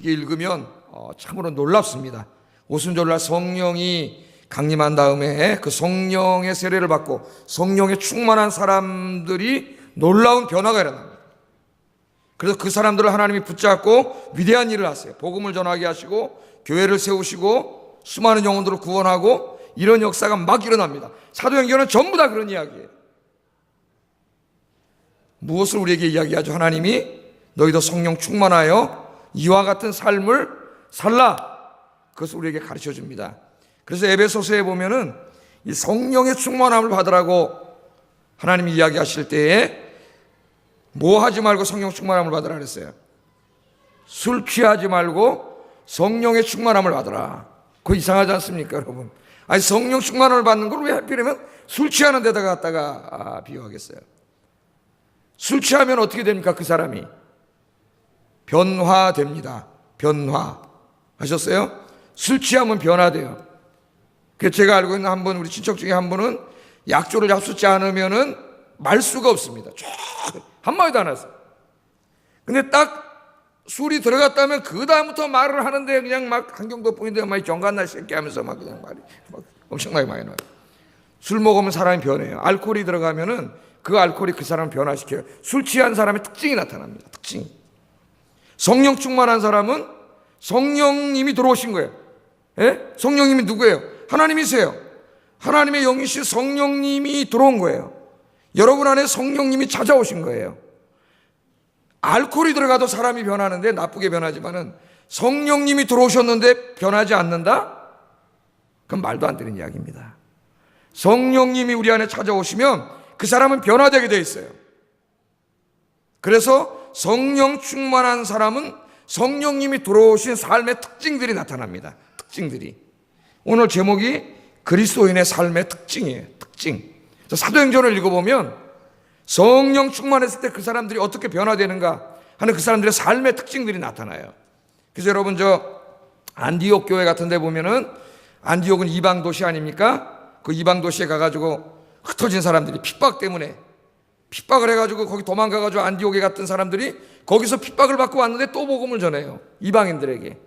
이게 읽으면 참으로 놀랍습니다. 오순절날 성령이 강림한 다음에 그 성령의 세례를 받고 성령에 충만한 사람들이 놀라운 변화가 일어납니다. 그래서 그 사람들을 하나님이 붙잡고 위대한 일을 하세요. 복음을 전하게 하시고 교회를 세우시고 수많은 영혼들을 구원하고 이런 역사가 막 일어납니다. 사도행전은 전부 다 그런 이야기예요. 무엇을 우리에게 이야기하죠? 하나님이 너희도 성령 충만하여 이와 같은 삶을 살라. 그것을 우리에게 가르쳐 줍니다. 그래서 에베소서에 보면은 이 성령의 충만함을 받으라고 하나님이 이야기하실 때에 뭐 하지 말고 성령 충만함을 받으라 그랬어요. 술 취하지 말고 성령의 충만함을 받으라. 그거 이상하지 않습니까, 여러분? 아니, 성령 충만함을 받는 걸 왜 하필이면 술 취하는 데다가 갖다가 비유하겠어요? 술 취하면 어떻게 됩니까? 그 사람이 변화됩니다. 변화. 아셨어요? 술 취하면 변화돼요. 그래서 제가 알고 있는 한 분, 우리 친척 중에 한 분은 약조를 잡수지 않으면은 말 수가 없습니다. 한마디도 안 했어요. 근데 딱 술이 들어갔다면 그 다음부터 말을 하는데 그냥 막 한경도 뿐인데 막 정간날 새끼 하면서 막 그냥 말이 막 엄청나게 많이 나와요. 술 먹으면 사람이 변해요. 알코올이 들어가면은 그 알코올이 그 사람을 변화시켜요. 술 취한 사람의 특징이 나타납니다. 특징이. 성령 충만한 사람은 성령님이 들어오신 거예요. 예? 성령님이 누구예요? 하나님이세요. 하나님의 영이신 성령님이 들어온 거예요. 여러분 안에 성령님이 찾아오신 거예요. 알코올이 들어가도 사람이 변하는데 나쁘게 변하지만은 성령님이 들어오셨는데 변하지 않는다? 그건 말도 안 되는 이야기입니다. 성령님이 우리 안에 찾아오시면 그 사람은 변화되게 돼 있어요. 그래서 성령 충만한 사람은 성령님이 들어오신 삶의 특징들이 나타납니다. 특징들이. 오늘 제목이 그리스도인의 삶의 특징이에요. 특징. 사도행전을 읽어보면 성령 충만했을 때 그 사람들이 어떻게 변화되는가 하는 그 사람들의 삶의 특징들이 나타나요. 그래서 여러분 안디옥 교회 같은 데 보면은 안디옥은 이방 도시 아닙니까? 그 이방 도시에 가가지고 흩어진 사람들이 핍박 때문에 핍박을 해가지고 거기 도망가가지고 안디옥에 갔던 사람들이 거기서 핍박을 받고 왔는데 또 복음을 전해요. 이방인들에게.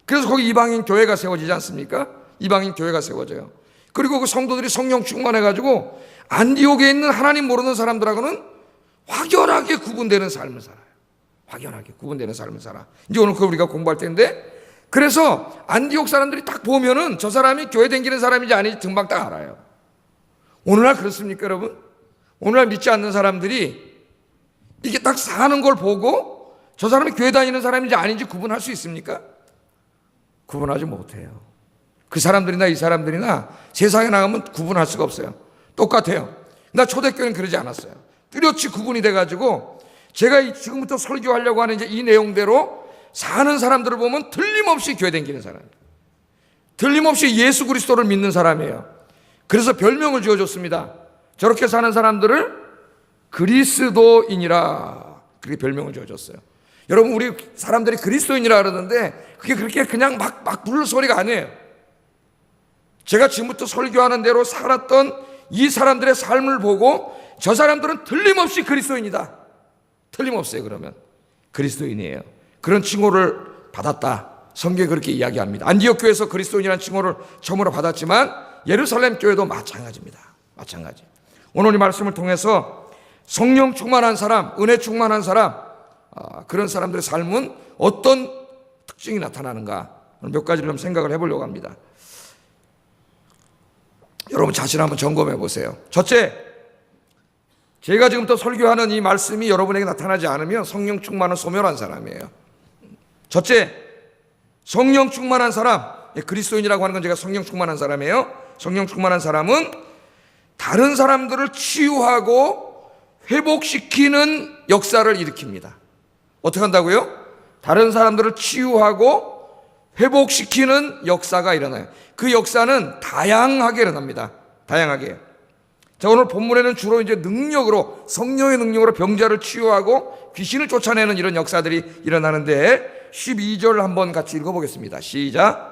그래서 거기 이방인 교회가 세워지지 않습니까? 이방인 교회가 세워져요. 그리고 그 성도들이 성령 충만해가지고 안디옥에 있는 하나님 모르는 사람들하고는 확연하게 구분되는 삶을 살아요. 확연하게 구분되는 삶을 살아. 이제 오늘 그걸 우리가 공부할 텐데, 그래서 안디옥 사람들이 딱 보면은 저 사람이 교회 다니는 사람인지 아닌지 금방 딱 알아요. 오늘날 그렇습니까, 여러분? 오늘날 믿지 않는 사람들이 이게 딱 사는 걸 보고 저 사람이 교회 다니는 사람인지 아닌지 구분할 수 있습니까? 구분하지 못해요. 그 사람들이나 이 사람들이나 세상에 나가면 구분할 수가 없어요. 똑같아요. 나 초대교회는 그러지 않았어요. 뚜렷이 구분이 돼가지고 제가 지금부터 설교하려고 하는 이제 이 내용대로 사는 사람들을 보면 틀림없이 교회 다니는 사람, 틀림없이 예수 그리스도를 믿는 사람이에요. 그래서 별명을 지어줬습니다. 저렇게 사는 사람들을 그리스도인이라, 그렇게 별명을 지어줬어요. 여러분, 우리 사람들이 그리스도인이라 그러는데 그게 그렇게 그냥 막 부를 소리가 아니에요. 제가 지금부터 설교하는 대로 살았던 이 사람들의 삶을 보고 저 사람들은 틀림없이 그리스도인이다. 틀림없어요. 그러면 그리스도인이에요. 그런 칭호를 받았다. 성경이 그렇게 이야기합니다. 안디옥 교회에서 그리스도인이라는 칭호를 처음으로 받았지만 예루살렘 교회도 마찬가지입니다. 마찬가지. 오늘 이 말씀을 통해서 성령 충만한 사람, 은혜 충만한 사람, 그런 사람들의 삶은 어떤 특징이 나타나는가, 몇 가지를 좀 생각을 해보려고 합니다. 여러분 자신 한번 점검해 보세요. 첫째, 제가 지금부터 설교하는 이 말씀이 여러분에게 나타나지 않으면 성령 충만은 소멸한 사람이에요. 첫째, 성령 충만한 사람, 그리스도인이라고 하는 건 제가 성령 충만한 사람이에요. 성령 충만한 사람은 다른 사람들을 치유하고 회복시키는 역사를 일으킵니다. 어떻게 한다고요? 다른 사람들을 치유하고 회복시키는 역사가 일어나요. 그 역사는 다양하게 일어납니다. 다양하게. 자, 오늘 본문에는 주로 이제 능력으로, 성령의 능력으로 병자를 치유하고 귀신을 쫓아내는 이런 역사들이 일어나는데 12절 한번 같이 읽어보겠습니다. 시작.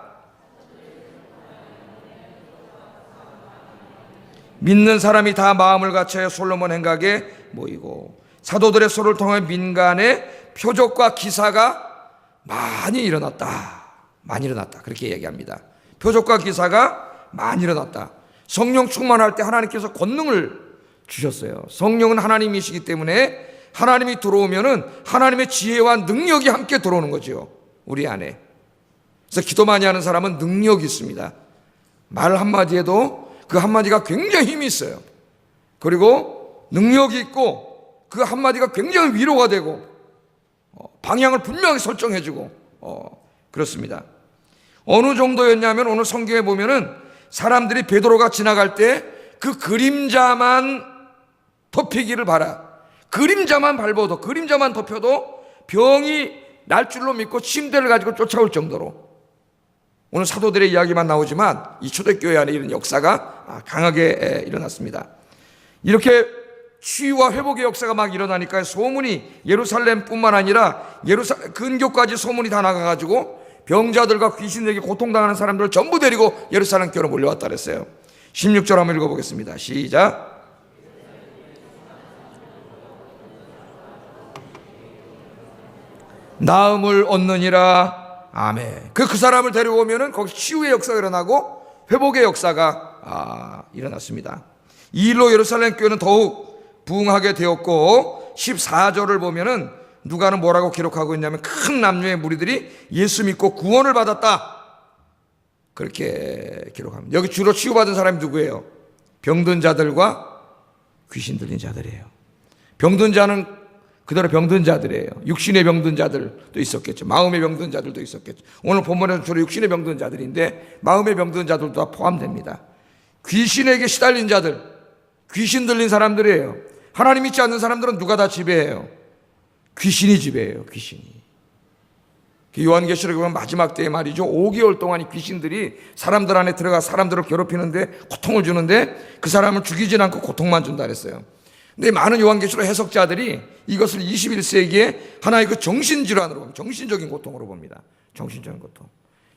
믿는 사람이 다 마음을 같이 솔로몬 행각에 모이고 사도들의 소를 통해 민간의 표적과 기사가 많이 일어났다. 많이 일어났다. 그렇게 얘기합니다. 표적과 기사가 많이 일어났다. 성령 충만할 때 하나님께서 권능을 주셨어요. 성령은 하나님이시기 때문에 하나님이 들어오면은 하나님의 지혜와 능력이 함께 들어오는 거죠. 우리 안에. 그래서 기도 많이 하는 사람은 능력이 있습니다. 말 한마디에도 그 한마디가 굉장히 힘이 있어요. 그리고 능력이 있고 그 한마디가 굉장히 위로가 되고 방향을 분명히 설정해주고 그렇습니다. 어느 정도였냐면 오늘 성경에 보면은 사람들이 베드로가 지나갈 때 그 그림자만 덮이기를 바라. 그림자만 밟아도, 그림자만 덮여도 병이 날 줄로 믿고 침대를 가지고 쫓아올 정도로. 오늘 사도들의 이야기만 나오지만 이 초대교회 안에 이런 역사가 강하게 일어났습니다. 이렇게 치유와 회복의 역사가 막 일어나니까 소문이 예루살렘뿐만 아니라 근교까지 소문이 다 나가가지고 병자들과 귀신에게 고통당하는 사람들을 전부 데리고 예루살렘 교회로 몰려왔다 그랬어요. 16절 한번 읽어보겠습니다. 시작. 나음을 얻느니라. 아멘. 그 사람을 데려오면은 거기 치유의 역사가 일어나고 회복의 역사가 일어났습니다. 이 일로 예루살렘 교회는 더욱 부흥하게 되었고 14절을 보면은 누가는 뭐라고 기록하고 있냐면 큰 남녀의 무리들이 예수 믿고 구원을 받았다. 그렇게 기록합니다. 여기 주로 치유받은 사람이 누구예요? 병든 자들과 귀신 들린 자들이에요. 병든 자는 그대로 병든 자들이에요. 육신의 병든 자들도 있었겠죠. 마음의 병든 자들도 있었겠죠. 오늘 본문에서 주로 육신의 병든 자들인데 마음의 병든 자들도 다 포함됩니다. 귀신에게 시달린 자들, 귀신 들린 사람들이에요. 하나님 믿지 않는 사람들은 누가 다 지배해요? 귀신이 지배해요. 귀신이. 요한계시록에 보면 마지막 때에 말이죠, 5개월 동안 이 귀신들이 사람들 안에 들어가 사람들을 괴롭히는데 고통을 주는데 그 사람을 죽이진 않고 고통만 준다 그랬어요. 근데 많은 요한계시록 해석자들이 이것을 21세기에 하나의 그 정신질환으로 봅니다. 정신적인 고통으로 봅니다. 정신적인 고통.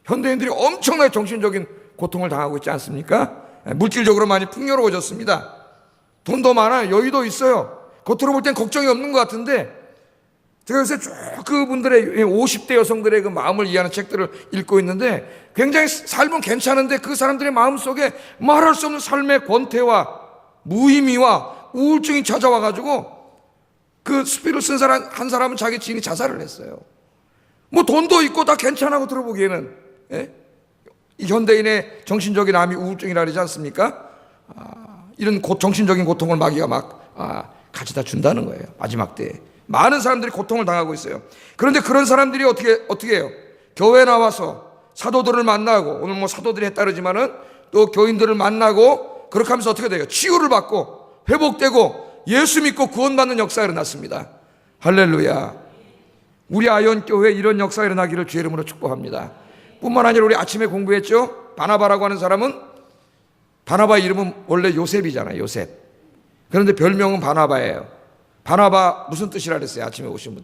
현대인들이 엄청나게 정신적인 고통을 당하고 있지 않습니까? 물질적으로 많이 풍요로워졌습니다. 돈도 많아요. 여유도 있어요. 겉으로 볼 땐 걱정이 없는 것 같은데 제가 요새 쭉 그분들의 50대 여성들의 그 마음을 이해하는 책들을 읽고 있는데 굉장히 삶은 괜찮은데 그 사람들의 마음속에 말할 수 없는 삶의 권태와 무의미와 우울증이 찾아와가지고 그 스피를 쓴 사람 한 사람은 자기 지인이 자살을 했어요. 뭐 돈도 있고 다 괜찮아고 들어보기에는 이 현대인의 정신적인 암이 우울증이라 그러지 않습니까? 이런 정신적인 고통을 마귀가 막 가져다 준다는 거예요. 마지막 때에 많은 사람들이 고통을 당하고 있어요. 그런데 그런 사람들이 어떻게 해요? 교회에 나와서 사도들을 만나고, 오늘 뭐 사도들이 했다 그러지만은 또 교인들을 만나고 그렇게 하면서 어떻게 돼요? 치유를 받고 회복되고 예수 믿고 구원받는 역사가 일어났습니다. 할렐루야. 우리 아이언교회에 이런 역사가 일어나기를 주의 이름으로 축복합니다. 뿐만 아니라 우리 아침에 공부했죠? 바나바라고 하는 사람은, 바나바 이름은 원래 요셉이잖아요. 요셉. 그런데 별명은 바나바예요. 바나바 무슨 뜻이라 그랬어요? 아침에 오신 분.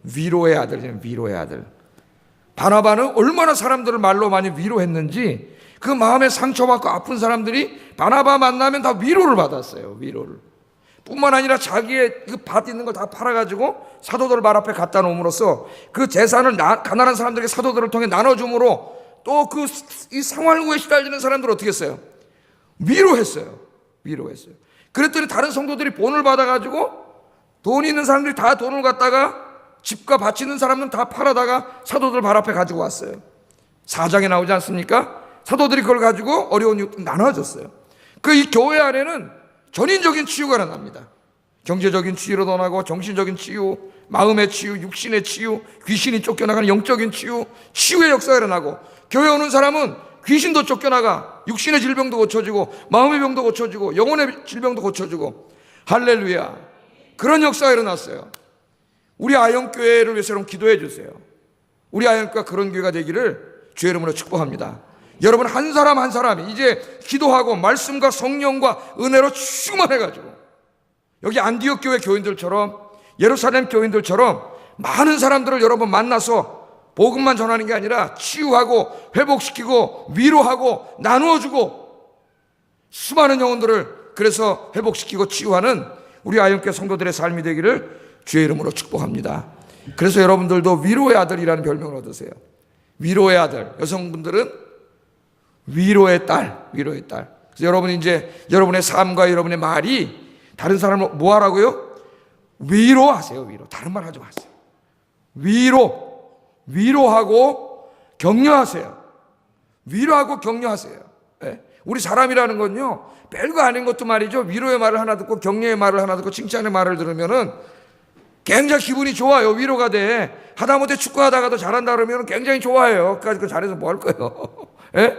위로의 아들이에요. 위로의 아들. 바나바는 얼마나 사람들을 말로 많이 위로했는지 그 마음에 상처받고 아픈 사람들이 바나바 만나면 다 위로를 받았어요. 위로를. 뿐만 아니라 자기의 그 밭 있는 걸 다 팔아가지고 사도들 발 앞에 갖다 놓음으로써 그 재산을 가난한 사람들에게 사도들을 통해 나눠줌으로 또 이 상황에 시달리는 사람들을 어떻게 했어요? 위로했어요. 위로했어요. 그랬더니 다른 성도들이 본을 받아가지고 돈 있는 사람들이 다 돈을 갖다가 집과 밭 있는 사람들은 다 팔아다가 사도들 발 앞에 가지고 왔어요. 4장에 나오지 않습니까? 사도들이 그걸 가지고 어려운 이웃들 나눠줬어요. 이 교회 안에는 전인적인 치유가 일어납니다. 경제적인 치유로도 나고 정신적인 치유, 마음의 치유, 육신의 치유, 귀신이 쫓겨나가는 영적인 치유, 치유의 역사가 일어나고 교회 오는 사람은 귀신도 쫓겨나가 육신의 질병도 고쳐지고 마음의 병도 고쳐지고 영혼의 질병도 고쳐지고 할렐루야. 그런 역사가 일어났어요. 우리 아이언교회를 위해서 여러분 기도해 주세요. 우리 아이언교회가 그런 교회가 되기를 주의 이름으로 축복합니다. 여러분 한 사람 한 사람이 이제 기도하고 말씀과 성령과 은혜로 충만해가지고 여기 안디옥 교회 교인들처럼 예루살렘 교인들처럼 많은 사람들을 여러분 만나서 복음만 전하는 게 아니라 치유하고 회복시키고 위로하고 나누어주고 수많은 영혼들을 그래서 회복시키고 치유하는 우리 아이언교회 성도들의 삶이 되기를 주의 이름으로 축복합니다. 그래서 여러분들도 위로의 아들이라는 별명을 얻으세요. 위로의 아들. 여성분들은 위로의 딸, 위로의 딸. 그래서 여러분이 이제 여러분의 삶과 여러분의 말이 다른 사람을 뭐 하라고요? 위로하세요, 위로. 다른 말 하지 마세요. 위로하고 격려하세요. 위로하고 격려하세요. 네. 우리 사람이라는 건요, 별거 아닌 것도 말이죠. 위로의 말을 하나 듣고 격려의 말을 하나 듣고 칭찬의 말을 들으면은 굉장히 기분이 좋아요. 위로가 돼. 하다못해 축구하다가도 잘한다 그러면 굉장히 좋아해요. 그까짓 잘해서 뭐 할 거예요. 예?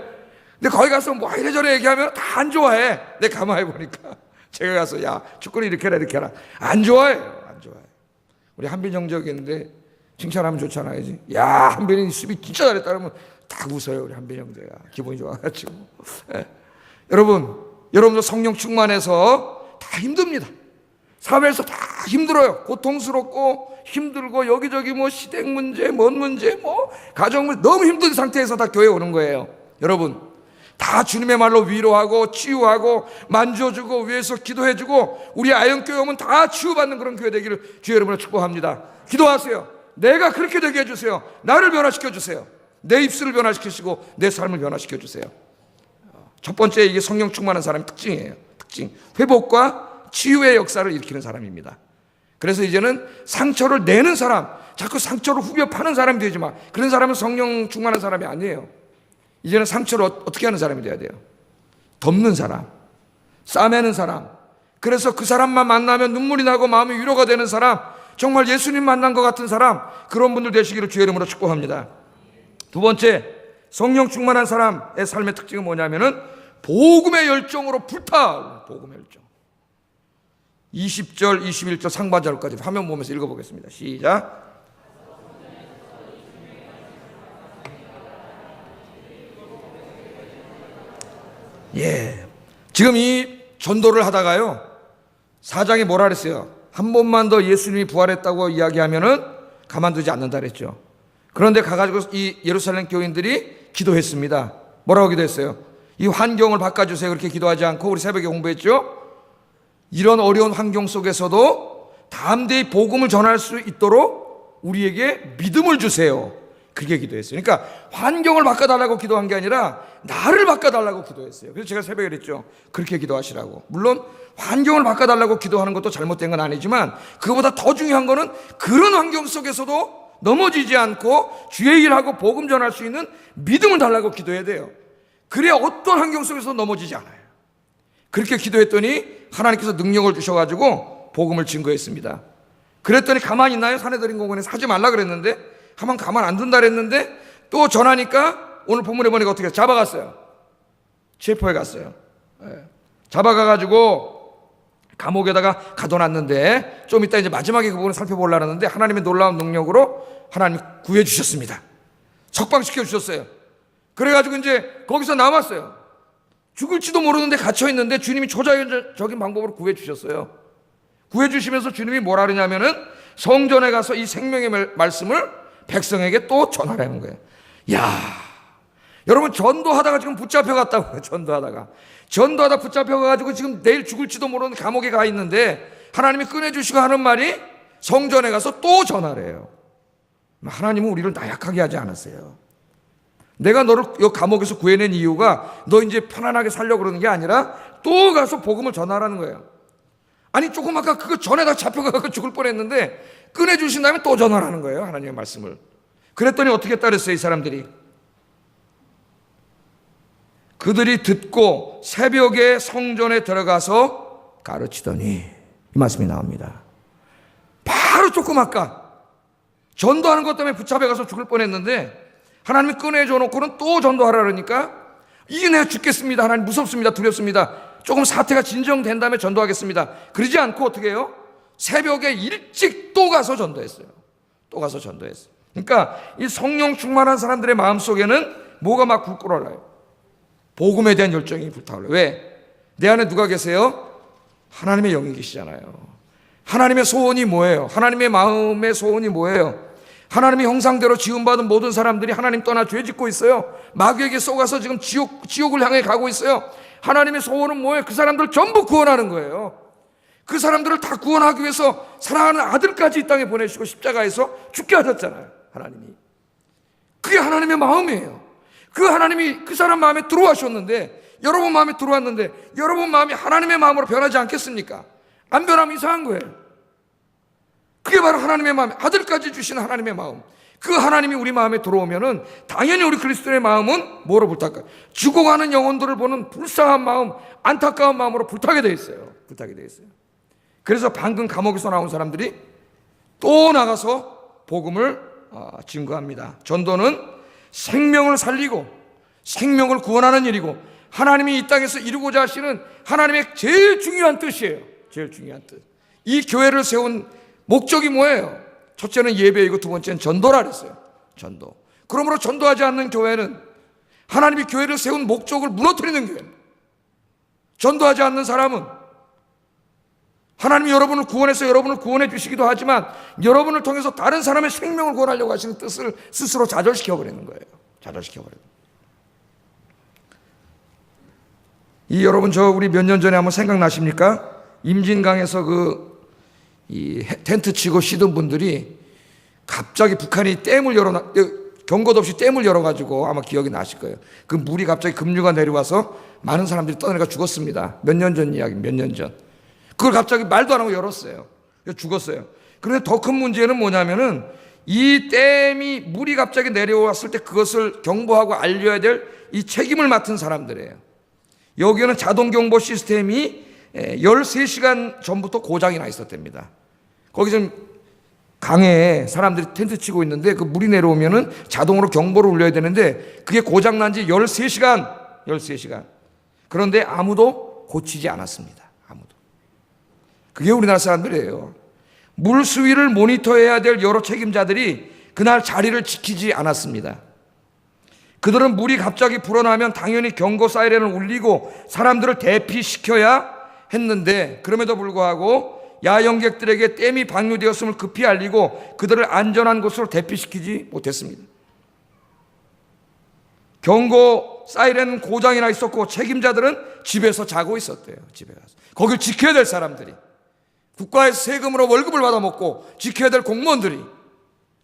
근데 거기 가서 뭐 이래저래 얘기하면 다 안 좋아해. 내가 가만히 보니까. 제가 가서 야, 축구는 이렇게 해라, 이렇게 해라. 안 좋아해요. 안 좋아해. 우리 한빈 형제 여기 있는데 칭찬하면 좋잖아요. 야, 한빈이 수비 진짜 잘했다 그러면 다 웃어요. 우리 한빈 형제가. 기분이 좋아가지고. 예. 여러분도 성령 충만해서 다 힘듭니다. 사회에서 다 힘들어요. 고통스럽고 힘들고 여기저기 뭐 시댁 문제, 뭔 문제, 뭐 가정 문제 너무 힘든 상태에서 다 교회에 오는 거예요. 여러분 다 주님의 말로 위로하고 치유하고 만져주고 위에서 기도해주고 우리 아영교회 오면 다 치유받는 그런 교회 되기를 주의 이름으로 축복합니다. 기도하세요. 내가 그렇게 되게 해주세요. 나를 변화시켜주세요. 내 입술을 변화시키시고 내 삶을 변화시켜주세요. 첫 번째 이게 성령 충만한 사람의 특징이에요. 특징. 회복과 치유의 역사를 일으키는 사람입니다. 그래서 이제는 상처를 내는 사람, 자꾸 상처를 후벼 파는 사람이 되지 마. 그런 사람은 성령 충만한 사람이 아니에요. 이제는 상처를 어떻게 하는 사람이 돼야 돼요? 덮는 사람, 싸매는 사람. 그래서 그 사람만 만나면 눈물이 나고 마음이 위로가 되는 사람, 정말 예수님 만난 것 같은 사람, 그런 분들 되시기를 주의 이름으로 축복합니다. 두 번째, 성령 충만한 사람의 삶의 특징은 뭐냐면은 복음의 열정으로 불타. 복음의 열정. 20절, 21절 상반절까지 화면 보면서 읽어보겠습니다. 시작. 예. 지금 이 전도를 하다가요, 사장이 뭐라 그랬어요? 한 번만 더 예수님이 부활했다고 이야기하면은 가만두지 않는다 그랬죠. 그런데 가가지고 이 예루살렘 교인들이 기도했습니다. 뭐라고 기도했어요? 이 환경을 바꿔주세요. 그렇게 기도하지 않고 우리 새벽에 공부했죠? 이런 어려운 환경 속에서도 담대히 복음을 전할 수 있도록 우리에게 믿음을 주세요. 그렇게 기도했어요. 그러니까 환경을 바꿔달라고 기도한 게 아니라 나를 바꿔달라고 기도했어요. 그래서 제가 새벽에 그랬죠. 그렇게 기도하시라고. 물론 환경을 바꿔달라고 기도하는 것도 잘못된 건 아니지만 그거보다 더 중요한 거는 그런 환경 속에서도 넘어지지 않고 주의 일하고 복음 전할 수 있는 믿음을 달라고 기도해야 돼요. 그래야 어떤 환경 속에서도 넘어지지 않아요. 그렇게 기도했더니 하나님께서 능력을 주셔가지고 복음을 증거했습니다. 그랬더니 가만히 있나요? 사내들인 공원에서 하지 말라 그랬는데 하면 가만 안 둔다 그랬는데 또 전하니까 오늘 본문에 보니까 어떻게 잡아갔어요. 체포해 갔어요. 잡아가가지고 감옥에다가 가둬놨는데 좀 이따 이제 마지막에 그 부분을 살펴보려고 하는데 하나님의 놀라운 능력으로 하나님 구해주셨습니다. 석방시켜 주셨어요. 그래가지고 이제 거기서 남았어요. 죽을지도 모르는데 갇혀있는데 주님이 초자연적인 방법으로 구해주셨어요. 구해주시면서 주님이 뭐라 그러냐면은 성전에 가서 이 생명의 말씀을 백성에게 또 전하라는 거예요. 야, 여러분 전도하다가 지금 붙잡혀갔다고요. 전도하다 붙잡혀가지고 지금 내일 죽을지도 모르는 감옥에 가 있는데 하나님이 꺼내주시고 하는 말이 성전에 가서 또 전하래요. 하나님은 우리를 나약하게 하지 않았어요. 내가 너를 이 감옥에서 구해낸 이유가 너 이제 편안하게 살려고 그러는 게 아니라 또 가서 복음을 전하라는 거예요. 아니 조금 아까 그거 전에다 잡혀가서 죽을 뻔했는데 꺼내주신다면 또 전하라는 거예요. 하나님의 말씀을. 그랬더니 어떻게 따랐어요? 이 사람들이. 그들이 듣고 새벽에 성전에 들어가서 가르치더니 이 말씀이 나옵니다. 바로 조금 아까 전도하는 것 때문에 붙잡혀가서 죽을 뻔했는데 하나님이 꺼내줘 놓고는 또 전도하라 그러니까 이게 내가 죽겠습니다. 하나님 무섭습니다. 두렵습니다. 조금 사태가 진정된 다음에 전도하겠습니다. 그러지 않고 어떻게 해요? 새벽에 일찍 또 가서 전도했어요. 그러니까 이 성령 충만한 사람들의 마음속에는 뭐가 막 불끓어올라요. 복음에 대한 열정이 불타올라요. 왜? 내 안에 누가 계세요? 하나님의 영이 계시잖아요. 하나님의 소원이 뭐예요? 하나님의 마음의 소원이 뭐예요? 하나님의 형상대로 지음받은 모든 사람들이 하나님 떠나 죄 짓고 있어요. 마귀에게 쏘가서 지금 지옥을 향해 가고 있어요. 하나님의 소원은 뭐예요? 그 사람들 전부 구원하는 거예요. 그 사람들을 다 구원하기 위해서 사랑하는 아들까지 이 땅에 보내시고 십자가에서 죽게 하셨잖아요. 하나님이. 그게 하나님의 마음이에요. 그 하나님이 그 사람 마음에 들어와셨는데, 여러분 마음에 들어왔는데 여러분 마음이 하나님의 마음으로 변하지 않겠습니까? 안 변하면 이상한 거예요. 그게 바로 하나님의 마음, 아들까지 주신 하나님의 마음. 그 하나님이 우리 마음에 들어오면은 당연히 우리 그리스도의 마음은 뭐로 불탈까요? 죽어가는 영혼들을 보는 불쌍한 마음, 안타까운 마음으로 불타게 돼 있어요. 불타게 돼 있어요. 그래서 방금 감옥에서 나온 사람들이 또 나가서 복음을 증거합니다. 전도는 생명을 살리고 생명을 구원하는 일이고 하나님이 이 땅에서 이루고자 하시는 하나님의 제일 중요한 뜻이에요. 제일 중요한 뜻. 이 교회를 세운 목적이 뭐예요? 첫째는 예배이고 두 번째는 전도라 그랬어요. 전도. 그러므로 전도하지 않는 교회는 하나님이 교회를 세운 목적을 무너뜨리는 교회입니다. 전도하지 않는 사람은 하나님이 여러분을 구원해서 여러분을 구원해 주시기도 하지만 여러분을 통해서 다른 사람의 생명을 구원하려고 하시는 뜻을 스스로 좌절시켜버리는 거예요. 좌절시켜버리는 거예요. 여러분 우리 몇 년 전에 한번 생각나십니까? 임진강에서 이 텐트 치고 쉬던 분들이 갑자기 북한이 경고도 없이 댐을 열어가지고 아마 기억이 나실 거예요. 그 물이 갑자기 급류가 내려와서 많은 사람들이 떠내가 죽었습니다. 몇 년 전 이야기, 몇 년 전. 그걸 갑자기 말도 안 하고 열었어요. 죽었어요. 그런데 더 큰 문제는 뭐냐면은 이 댐이 물이 갑자기 내려왔을 때 그것을 경보하고 알려야 될 이 책임을 맡은 사람들이에요. 여기에는 자동 경보 시스템이 13시간 전부터 고장이 나 있었답니다. 거기 좀 강에 사람들이 텐트 치고 있는데 그 물이 내려오면은 자동으로 경보를 울려야 되는데 그게 고장 난 지 13시간. 그런데 아무도 고치지 않았습니다. 아무도. 그게 우리나라 사람들이에요. 물 수위를 모니터해야 될 여러 책임자들이 그날 자리를 지키지 않았습니다. 그들은 물이 갑자기 불어나면 당연히 경고 사이렌을 울리고 사람들을 대피시켜야 했는데 그럼에도 불구하고 야영객들에게 댐이 방류되었음을 급히 알리고 그들을 안전한 곳으로 대피시키지 못했습니다. 경고 사이렌 고장이 나 있었고 책임자들은 집에서 자고 있었대요. 집에 가서. 거길 지켜야 될 사람들이, 국가에서 세금으로 월급을 받아먹고 지켜야 될 공무원들이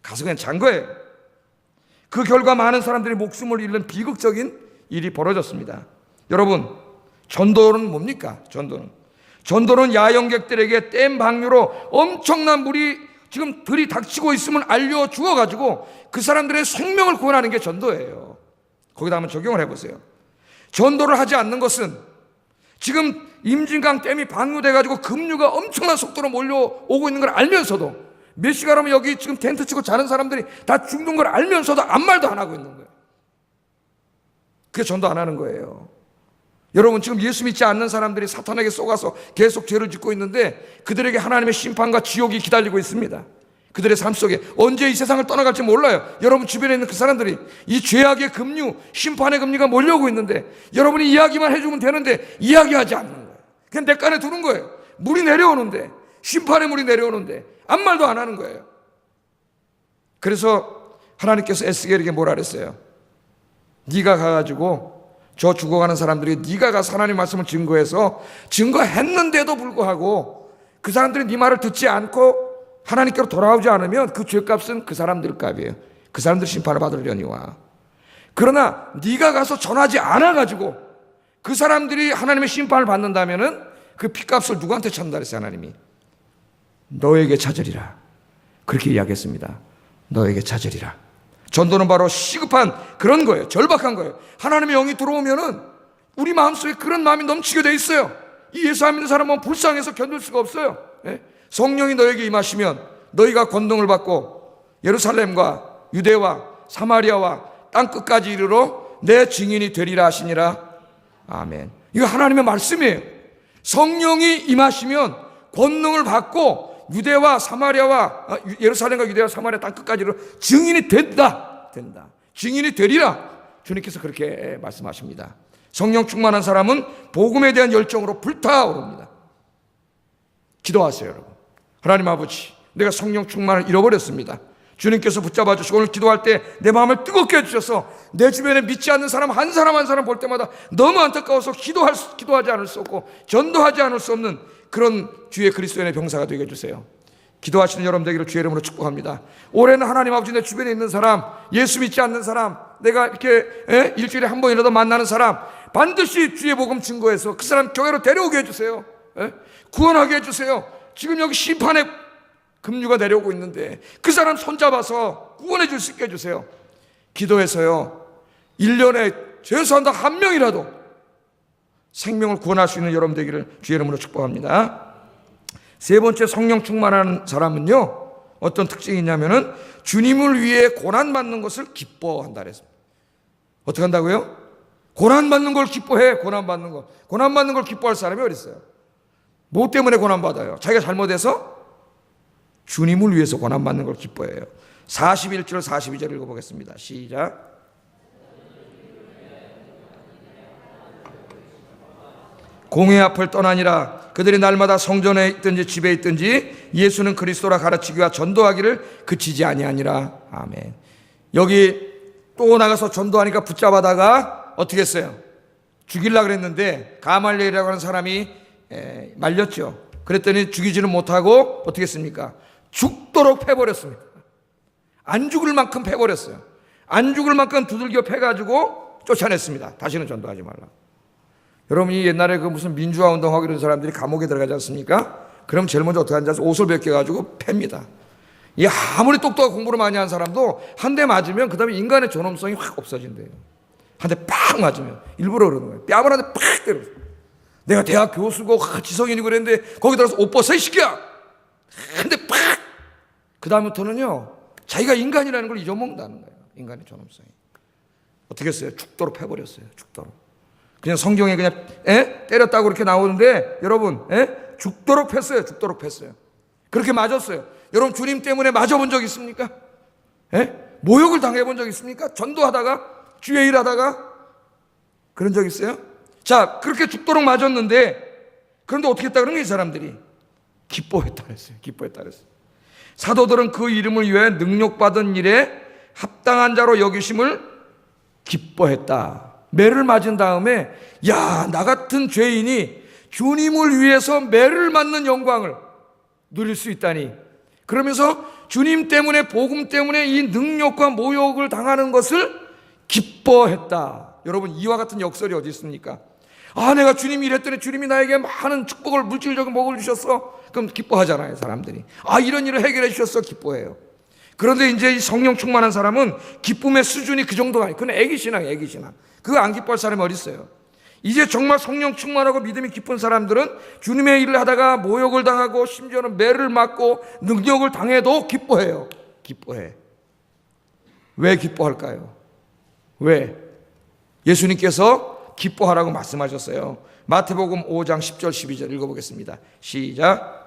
가서 그냥 잔 거예요. 그 결과 많은 사람들이 목숨을 잃는 비극적인 일이 벌어졌습니다. 여러분, 전도는 뭡니까? 전도는 야영객들에게 댐 방류로 엄청난 물이 지금 들이닥치고 있음을 알려 주어가지고 그 사람들의 생명을 구원하는 게 전도예요. 거기다 한번 적용을 해보세요. 전도를 하지 않는 것은 지금 임진강 댐이 방류돼가지고 급류가 엄청난 속도로 몰려오고 있는 걸 알면서도 몇 시간 하면 여기 지금 텐트 치고 자는 사람들이 다 죽는 걸 알면서도 아무 말도 안 하고 있는 거예요. 그게 전도 안 하는 거예요. 여러분, 지금 예수 믿지 않는 사람들이 사탄에게 속아서 계속 죄를 짓고 있는데 그들에게 하나님의 심판과 지옥이 기다리고 있습니다. 그들의 삶 속에 언제 이 세상을 떠나갈지 몰라요. 여러분 주변에 있는 그 사람들이 이 죄악의 급류, 심판의 급류가 몰려오고 있는데 여러분이 이야기만 해주면 되는데 이야기하지 않는 거예요. 그냥 냇간에 두는 거예요. 물이 내려오는데, 심판의 물이 내려오는데 아무 말도 안 하는 거예요. 그래서 하나님께서 에스겔에게 뭐라 그랬어요? 네가 가가지고 저 죽어가는 사람들이 네가 가서 하나님 말씀을 증거했는데도 불구하고 그 사람들이 네 말을 듣지 않고 하나님께로 돌아오지 않으면 그 죄값은 그 사람들 값이에요. 그 사람들 심판을 받으려니와. 그러나 네가 가서 전하지 않아가지고 그 사람들이 하나님의 심판을 받는다면은 그 피값을 누구한테 찾는다 그랬어요? 하나님이 너에게 찾으리라. 그렇게 이야기했습니다. 너에게 찾으리라. 전도는 바로 시급한 그런 거예요. 절박한 거예요. 하나님의 영이 들어오면은 우리 마음속에 그런 마음이 넘치게 돼 있어요. 이 예수 안 믿는 사람은 불쌍해서 견딜 수가 없어요. 성령이 너에게 임하시면 너희가 권능을 받고 예루살렘과 유대와 사마리아와 땅끝까지 이르러 내 증인이 되리라 하시니라. 아멘. 이거 하나님의 말씀이에요. 성령이 임하시면 권능을 받고 유대와 사마리아와 예루살렘과 유대와 사마리아 땅끝까지 이르러 증인이 된다. 증인이 되리라. 주님께서 그렇게 말씀하십니다. 성령 충만한 사람은 복음에 대한 열정으로 불타오릅니다. 기도하세요, 여러분. 하나님 아버지, 내가 성령 충만을 잃어버렸습니다. 주님께서 붙잡아 주시고 오늘 기도할 때 내 마음을 뜨겁게 해주셔서 내 주변에 믿지 않는 사람 한 사람 볼 때마다 너무 안타까워서 기도하지 않을 수 없고 전도하지 않을 수 없는 그런 주의 그리스도인의 병사가 되게 해주세요. 기도하시는 여러분 되기를 주의 이름으로 축복합니다. 올해는 하나님 아버지 내 주변에 있는 사람, 예수 믿지 않는 사람, 내가 이렇게 일주일에 한 번이라도 만나는 사람 반드시 주의 복음 증거해서 그 사람 교회로 데려오게 해주세요. 구원하게 해주세요. 지금 여기 심판의 급류가 내려오고 있는데 그 사람 손잡아서 구원해 줄 수 있게 해주세요. 기도해서요 1년에 최소한 한 명이라도 생명을 구원할 수 있는 여러분 되기를 주의 이름으로 축복합니다. 세 번째, 성령 충만한 사람은요 어떤 특징이 있냐면은 주님을 위해 고난받는 것을 기뻐한다 그랬습니다. 어떻게 한다고요? 고난받는 걸 기뻐해. 고난받는 걸 기뻐할 사람이 어디 있어요? 뭐 때문에 고난받아요? 자기가 잘못해서? 주님을 위해서 고난받는 걸 기뻐해요. 41절 42절 읽어보겠습니다. 시작. 공회 앞을 떠나니라. 그들이 날마다 성전에 있든지 집에 있든지 예수는 그리스도라 가르치기와 전도하기를 그치지 아니하니라. 아멘. 여기 또 나가서 전도하니까 붙잡아다가 어떻게 했어요? 죽이려고 그랬는데 가말리엘이라고 하는 사람이 말렸죠. 그랬더니 죽이지는 못하고 어떻게 했습니까? 죽도록 패버렸습니다. 안 죽을 만큼 패버렸어요. 안 죽을 만큼 두들겨 패가지고 쫓아냈습니다. 다시는 전도하지 말라. 여러분이 옛날에 그 무슨 민주화 운동하고 이런 사람들이 감옥에 들어가지 않습니까? 그럼 제일 먼저 어떻게 하는지 옷을 벗겨가지고 팹니다. 이 아무리 똑똑하고 공부를 많이 한 사람도 한 대 맞으면 그 다음에 인간의 존엄성이 확 없어진대요. 한 대 팍 맞으면 일부러 그러는 거예요. 뺨을 한 대 팍 때려. 내가 대학 교수고 지성인이고 그랬는데 거기 들어가서 옷 벗어 이 새끼야. 한 대 팍. 그 다음부터는요 자기가 인간이라는 걸 잊어먹는다는 거예요. 인간의 존엄성이. 어떻게 했어요? 죽도록 패버렸어요. 죽도록. 그냥 성경에 그냥 때렸다고 이렇게 나오는데 여러분 죽도록 팼어요. 죽도록 팼어요. 그렇게 맞았어요. 여러분 주님 때문에 맞아본 적 있습니까? 모욕을 당해본 적 있습니까? 전도하다가 주의 일하다가 그런 적 있어요? 자, 그렇게 죽도록 맞았는데 그런데 어떻게 했다 그런 게 이 사람들이 기뻐했다 그랬어요. 기뻐했다 그랬어요. 사도들은 그 이름을 위해 능력받은 일에 합당한 자로 여기심을 기뻐했다. 매를 맞은 다음에 야, 나 같은 죄인이 주님을 위해서 매를 맞는 영광을 누릴 수 있다니. 그러면서 주님 때문에 복음 때문에 이 능력과 모욕을 당하는 것을 기뻐했다. 여러분 이와 같은 역설이 어디 있습니까? 아, 내가 주님이 이랬더니 주님이 나에게 많은 축복을 물질적인 복을 주셨어. 그럼 기뻐하잖아요 사람들이. 아, 이런 일을 해결해 주셨어. 기뻐해요. 그런데 이제 이 성령 충만한 사람은 기쁨의 수준이 그 정도가 아니에요. 그건 애기신앙이에요. 애기신앙. 그거 안 기뻐할 사람이 어디 있어요? 이제 정말 성령 충만하고 믿음이 깊은 사람들은 주님의 일을 하다가 모욕을 당하고 심지어는 매를 맞고 능력을 당해도 기뻐해요. 기뻐해. 왜 기뻐할까요? 왜? 예수님께서 기뻐하라고 말씀하셨어요. 마태복음 5장 10절 12절 읽어보겠습니다. 시작.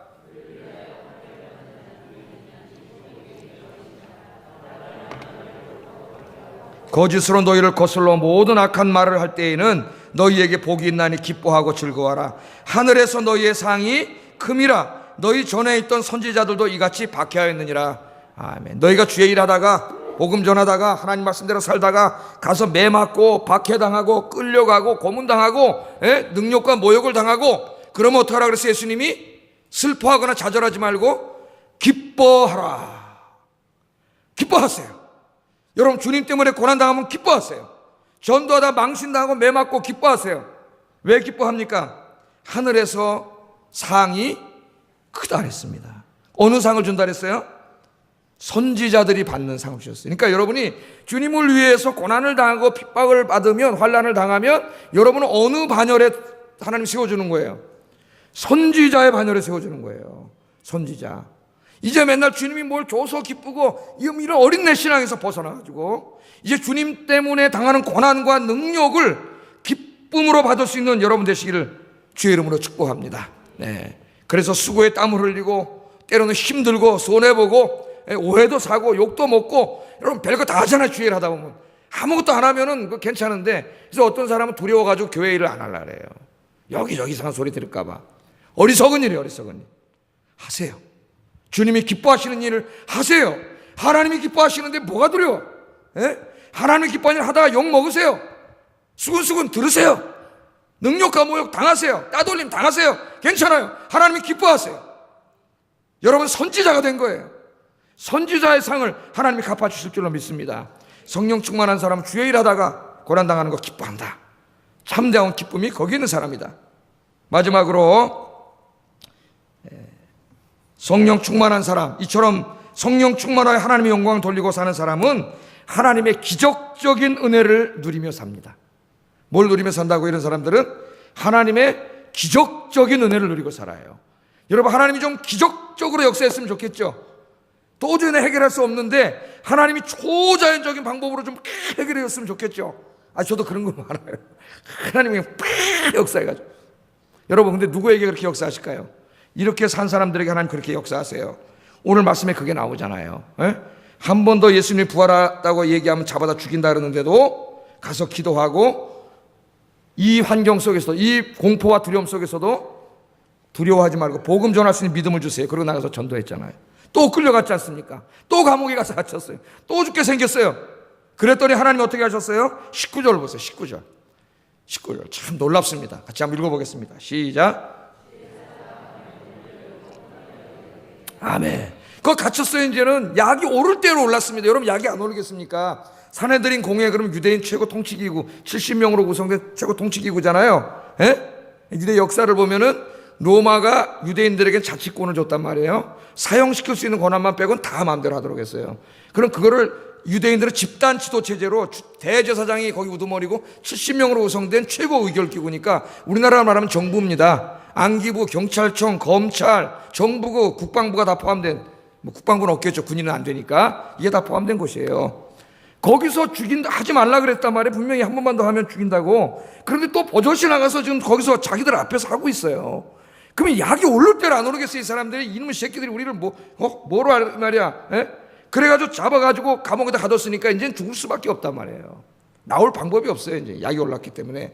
거짓으로 너희를 거슬러 모든 악한 말을 할 때에는 너희에게 복이 있나니 기뻐하고 즐거워하라. 하늘에서 너희의 상이 큼이라. 너희 전에 있던 선지자들도 이같이 박해하였느니라. 아멘. 너희가 주의 일하다가 복음 전하다가 하나님 말씀대로 살다가 가서 매 맞고 박해당하고 끌려가고 고문당하고 능력과 모욕을 당하고 그러면 어떡하라 그랬어요? 예수님이 슬퍼하거나 좌절하지 말고 기뻐하라. 기뻐하세요. 여러분 주님 때문에 고난당하면 기뻐하세요. 전도하다 망신당하고 매 맞고 기뻐하세요. 왜 기뻐합니까? 하늘에서 상이 크다 했습니다. 어느 상을 준다 했어요? 선지자들이 받는 상을 주셨어요. 그러니까 여러분이 주님을 위해서 고난을 당하고 핍박을 받으면 환난을 당하면 여러분은 어느 반열에 하나님 세워주는 거예요? 선지자의 반열에 세워주는 거예요. 선지자. 이제 맨날 주님이 뭘 줘서 기쁘고 이런 어린애 신앙에서 벗어나가지고 이제 주님 때문에 당하는 고난과 능력을 기쁨으로 받을 수 있는 여러분 되시기를 주의 이름으로 축복합니다. 네. 그래서 수고에 땀을 흘리고 때로는 힘들고 손해보고 오해도 사고 욕도 먹고 여러분 별거 다 하잖아요. 주일 하다 보면 아무것도 안 하면은 괜찮은데 그래서 어떤 사람은 두려워가지고 교회 일을 안 하려고 해요. 여기저기 이상한 소리 들을까봐. 어리석은 일이에요. 어리석은 일. 하세요. 주님이 기뻐하시는 일을 하세요. 하나님이 기뻐하시는데 뭐가 두려워? 하나님이 기뻐하는 일 하다가 욕 먹으세요. 수근수근 들으세요. 능력과 모욕 당하세요. 따돌림 당하세요. 괜찮아요. 하나님이 기뻐하세요. 여러분 선지자가 된 거예요. 선지자의 상을 하나님이 갚아주실 줄로 믿습니다. 성령 충만한 사람은 주의 일하다가 고난당하는 거 기뻐한다. 참다운 기쁨이 거기 있는 사람이다. 마지막으로 성령 충만한 사람, 이처럼 성령 충만하여 하나님의 영광을 돌리고 사는 사람은 하나님의 기적적인 은혜를 누리며 삽니다. 뭘 누리며 산다고? 이런 사람들은 하나님의 기적적인 은혜를 누리고 살아요. 여러분, 하나님이 좀 기적적으로 역사했으면 좋겠죠. 도저히 해결할 수 없는데 하나님이 초자연적인 방법으로 좀 해결했으면 좋겠죠. 저도 그런 거 많아요. 하나님이 팍 역사해가지고. 여러분, 근데 누구에게 그렇게 역사하실까요? 이렇게 산 사람들에게 하나님 그렇게 역사하세요. 오늘 말씀에 그게 나오잖아요. 한 번 더 예수님이 부활했다고 얘기하면 잡아다 죽인다 그러는데도 가서 기도하고, 이 환경 속에서도, 이 공포와 두려움 속에서도 두려워하지 말고 복음 전할 수 있는 믿음을 주세요. 그러고 나가서 전도했잖아요. 또 끌려갔지 않습니까? 또 감옥에 가서 갇혔어요. 또 죽게 생겼어요. 그랬더니 하나님 어떻게 하셨어요? 19절 보세요. 19절 참 놀랍습니다. 같이 한번 읽어보겠습니다. 시작. 아멘. 그거 갇혔어요. 이제는 약이 오를 대로 올랐습니다. 여러분, 약이 안 오르겠습니까? 산헤드린 공회, 그러면 유대인 최고 통치기구 70명으로 구성된 최고 통치기구잖아요. 유대 역사를 보면은 로마가 유대인들에게 자치권을 줬단 말이에요. 사형시킬 수 있는 권한만 빼고는 다 마음대로 하도록 했어요. 그럼 그거를 유대인들은 집단 지도 체제로 대제사장이 거기 우두머리고 70명으로 구성된 최고 의결기구니까, 우리나라 말하면 정부입니다. 안기부, 경찰청, 검찰, 정부고 국방부가 다 포함된, 국방부는 없겠죠. 군인은 안 되니까. 이게 다 포함된 곳이에요. 거기서 죽인다 하지 말라 그랬단 말이에요. 분명히 한 번만 더 하면 죽인다고. 그런데 또 버젓이 나가서 지금 거기서 자기들 앞에서 하고 있어요. 그러면 약이 오를 대로 안 오르겠어요. 이 사람들이, 이놈의 새끼들이 우리를 뭐로 하는 말이야. 그래가지고 잡아가지고 감옥에다 가뒀으니까 이제는 죽을 수밖에 없단 말이에요. 나올 방법이 없어요. 이제 약이 올랐기 때문에.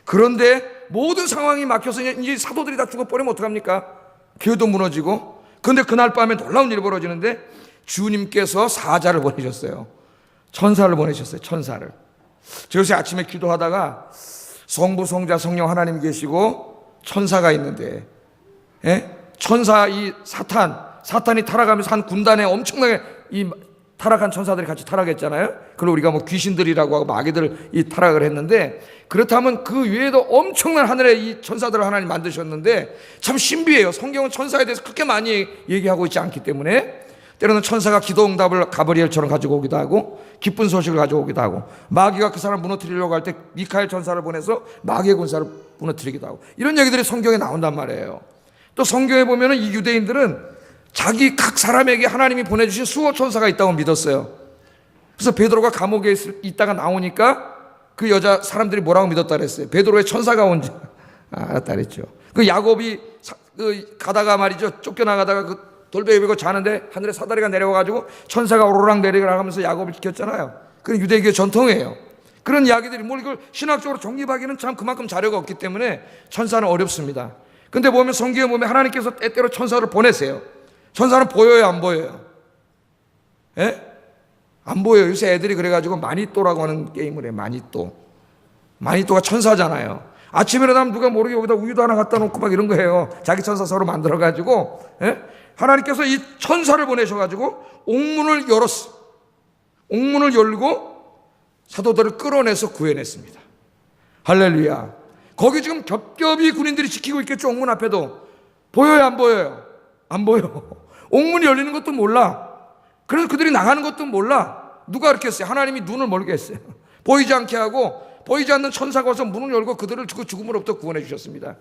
그런데 모든 상황이 막혀서 이제 사도들이 다 죽어버리면 어떡합니까? 교회도 무너지고. 그런데 그날 밤에 놀라운 일이 벌어지는데 주님께서 사자를 보내셨어요. 천사를 보내셨어요. 천사를. 저 요새 아침에 기도하다가 성부, 성자, 성령 하나님 계시고 천사가 있는데, 천사, 이 사탄이 타락하면서 한 군단에 엄청나게 이 타락한 천사들이 같이 타락했잖아요. 그걸 우리가 뭐 귀신들이라고 하고 마귀들 이 타락을 했는데, 그렇다면 그 위에도 엄청난 하늘에 이 천사들을 하나님 만드셨는데 참 신비해요. 성경은 천사에 대해서 그렇게 많이 얘기하고 있지 않기 때문에 때로는 천사가 기도응답을 가브리엘처럼 가지고 오기도 하고, 기쁜 소식을 가져오기도 하고, 마귀가 그 사람 무너뜨리려고 할 때 미카엘 천사를 보내서 마귀의 군사를 무너뜨리기도 하고, 이런 얘기들이 성경에 나온단 말이에요. 또 성경에 보면은 이 유대인들은 자기 각 사람에게 하나님이 보내주신 수호 천사가 있다고 믿었어요. 그래서 베드로가 감옥에 있다가 나오니까 그 여자 사람들이 뭐라고 믿었다 그랬어요? 베드로의 천사가 온지 알았다 그랬죠. 그 야곱이 가다가 말이죠, 쫓겨나가다가 그 돌베개 베고 자는데 하늘에 사다리가 내려와가지고 천사가 오르락 내리락 하면서 야곱을 지켰잖아요. 그건 유대교의 전통이에요. 그런 이야기들이 뭘 이걸 신학적으로 정립하기는 참 그만큼 자료가 없기 때문에 천사는 어렵습니다. 근데 보면 성경에 보면 하나님께서 때때로 천사를 보내세요. 천사는 보여요, 안 보여요? 안 보여요. 요새 애들이 그래가지고 마니또라고 하는 게임을 해요. 마니또가 천사잖아요. 아침에 일어나면 누가 모르게 여기다 우유도 하나 갖다 놓고 막 이런 거 해요. 자기 천사 서로 만들어가지고. 하나님께서 이 천사를 보내셔가지고 옥문을 열었어. 옥문을 열고 사도들을 끌어내서 구해냈습니다. 할렐루야. 거기 지금 겹겹이 군인들이 지키고 있겠죠. 옥문 앞에도. 보여요, 안 보여요? 안 보여. 옥문이 열리는 것도 몰라. 그래서 그들이 나가는 것도 몰라. 누가 그렇게 했어요? 하나님이 눈을 멀게 했어요. 보이지 않게 하고, 보이지 않는 천사가 와서 문을 열고 그들을 그 죽음으로부터 구원해 주셨습니다.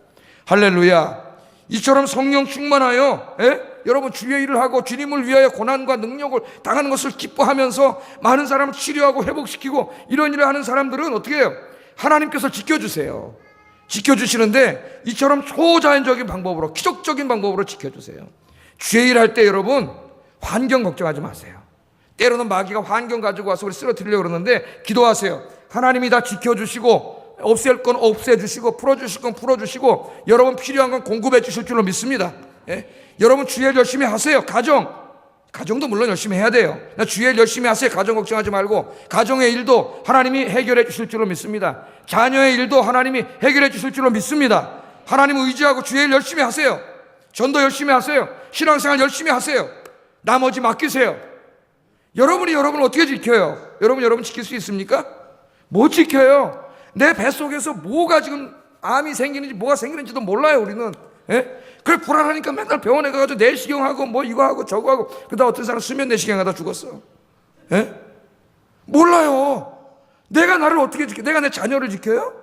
할렐루야. 이처럼 성령 충만하여 여러분 주의 일을 하고 주님을 위하여 고난과 능력을 당하는 것을 기뻐하면서 많은 사람을 치료하고 회복시키고 이런 일을 하는 사람들은 어떻게 해요? 하나님께서 지켜주세요. 지켜주시는데 이처럼 초자연적인 방법으로, 기적적인 방법으로 지켜주세요. 주의 일 할 때 여러분 환경 걱정하지 마세요. 때로는 마귀가 환경 가지고 와서 우리 쓰러뜨리려고 그러는데 기도하세요. 하나님이 다 지켜주시고 없앨 건 없애주시고 풀어주실 건 풀어주시고 여러분 필요한 건 공급해 주실 줄로 믿습니다. 여러분 주의 일 열심히 하세요. 가정, 가정도 물론 열심히 해야 돼요. 주일 열심히 하세요. 가정 걱정하지 말고. 가정의 일도 하나님이 해결해 주실 줄로 믿습니다. 자녀의 일도 하나님이 해결해 주실 줄로 믿습니다. 하나님을 의지하고 주일 열심히 하세요. 전도 열심히 하세요. 신앙생활 열심히 하세요. 나머지 맡기세요. 여러분을 어떻게 지켜요? 여러분 지킬 수 있습니까? 못 지켜요. 내 뱃속에서 뭐가 지금 암이 생기는지 뭐가 생기는지도 몰라요, 우리는. 예? 그래, 불안하니까 맨날 병원에 가가지고 내시경하고 뭐 이거 하고 저거 하고, 그러다 어떤 사람 수면 내시경 하다 죽었어. 예? 몰라요. 내가 나를 어떻게 지켜? 내가 내 자녀를 지켜요?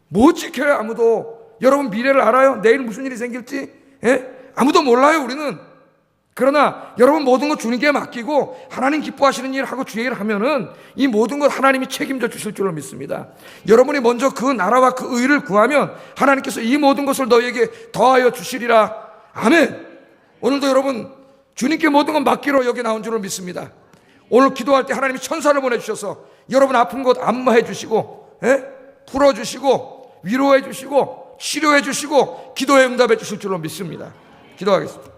못 지켜요, 아무도. 여러분 미래를 알아요? 내일 무슨 일이 생길지? 예? 아무도 몰라요, 우리는. 그러나 여러분 모든 것 주님께 맡기고 하나님 기뻐하시는 일을 하고 주의 일을 하면은 이 모든 것 하나님이 책임져 주실 줄로 믿습니다. 여러분이 먼저 그 나라와 그 의를 구하면 하나님께서 이 모든 것을 너희에게 더하여 주시리라. 아멘. 오늘도 여러분 주님께 모든 것 맡기로 여기 나온 줄로 믿습니다. 오늘 기도할 때 하나님이 천사를 보내주셔서 여러분 아픈 곳 안마해 주시고, 풀어주시고, 위로해 주시고, 치료해 주시고, 기도에 응답해 주실 줄로 믿습니다. 기도하겠습니다.